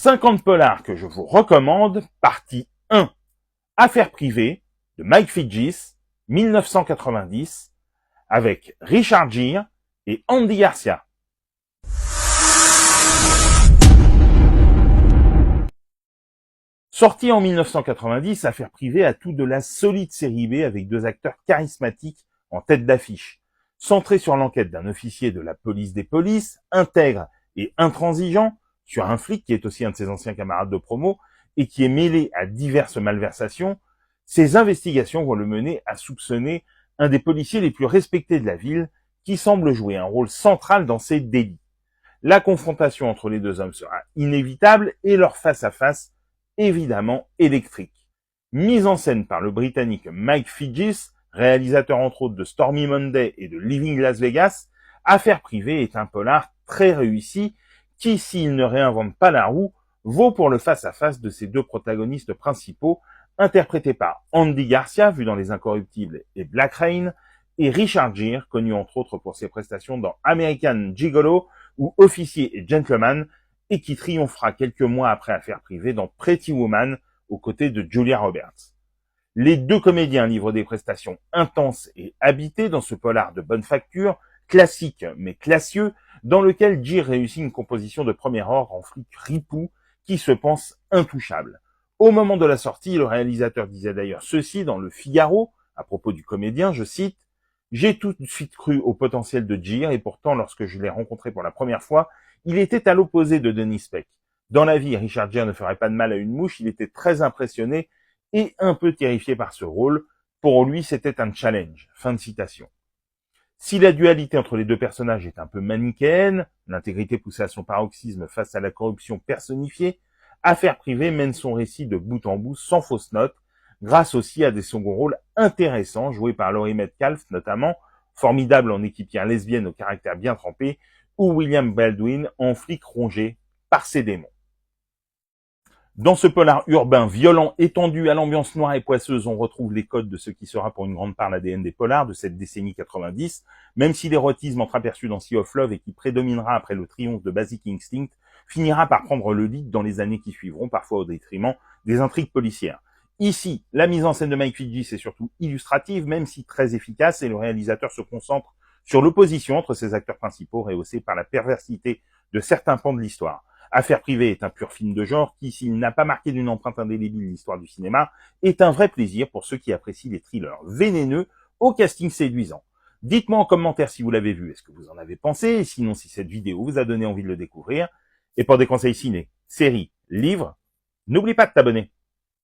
50 polars que je vous recommande, partie 1. Affaires privées de Mike Figgis, 1990, avec Richard Gere et Andy Garcia. Sorti en 1990, Affaires privées a tout de la solide série B avec deux acteurs charismatiques en tête d'affiche. Centré sur l'enquête d'un officier de la police des polices, intègre et intransigeant, sur un flic qui est aussi un de ses anciens camarades de promo et qui est mêlé à diverses malversations, ses investigations vont le mener à soupçonner un des policiers les plus respectés de la ville qui semble jouer un rôle central dans ces délits. La confrontation entre les deux hommes sera inévitable et leur face-à-face évidemment électrique. Mise en scène par le Britannique Mike Figgis, réalisateur entre autres de Stormy Monday et de Living Las Vegas, Affaires privées est un polar très réussi qui, s'il ne réinvente pas la roue, vaut pour le face-à-face de ses deux protagonistes principaux, interprétés par Andy Garcia, vu dans Les Incorruptibles et Black Rain, et Richard Gere, connu entre autres pour ses prestations dans American Gigolo ou Officier et Gentleman, et qui triomphera quelques mois après Affaires privées dans Pretty Woman, aux côtés de Julia Roberts. Les deux comédiens livrent des prestations intenses et habitées dans ce polar de bonne facture, classique mais classieux, dans lequel Gere réussit une composition de premier ordre en flic ripou qui se pense intouchable. Au moment de la sortie, le réalisateur disait d'ailleurs ceci dans Le Figaro, à propos du comédien, je cite, « J'ai tout de suite cru au potentiel de Gere et pourtant, lorsque je l'ai rencontré pour la première fois, il était à l'opposé de Denis Speck. Dans la vie, Richard Gere ne ferait pas de mal à une mouche, il était très impressionné et un peu terrifié par ce rôle. Pour lui, c'était un challenge. » Fin de citation. Si la dualité entre les deux personnages est un peu manichéenne, l'intégrité poussée à son paroxysme face à la corruption personnifiée, Affaires privées mène son récit de bout en bout sans fausse note, grâce aussi à des seconds rôles intéressants joués par Laurie Metcalf notamment, formidable en équipière lesbienne au caractère bien trempé, ou William Baldwin en flic rongé par ses démons. Dans ce polar urbain, violent, étendu, à l'ambiance noire et poisseuse, on retrouve les codes de ce qui sera pour une grande part l'ADN des polars de cette décennie 90, même si l'érotisme entreaperçu dans Sea of Love et qui prédominera après le triomphe de Basic Instinct finira par prendre le lead dans les années qui suivront, parfois au détriment des intrigues policières. Ici, la mise en scène de Mike Figgis est surtout illustrative, même si très efficace, et le réalisateur se concentre sur l'opposition entre ses acteurs principaux, rehaussée par la perversité de certains pans de l'histoire. Affaires privées est un pur film de genre qui, s'il n'a pas marqué d'une empreinte indélébile l'histoire du cinéma, est un vrai plaisir pour ceux qui apprécient les thrillers vénéneux au casting séduisant. Dites-moi en commentaire si vous l'avez vu, est-ce que vous en avez pensé, et sinon si cette vidéo vous a donné envie de le découvrir. Et pour des conseils ciné, séries, livres, n'oublie pas de t'abonner.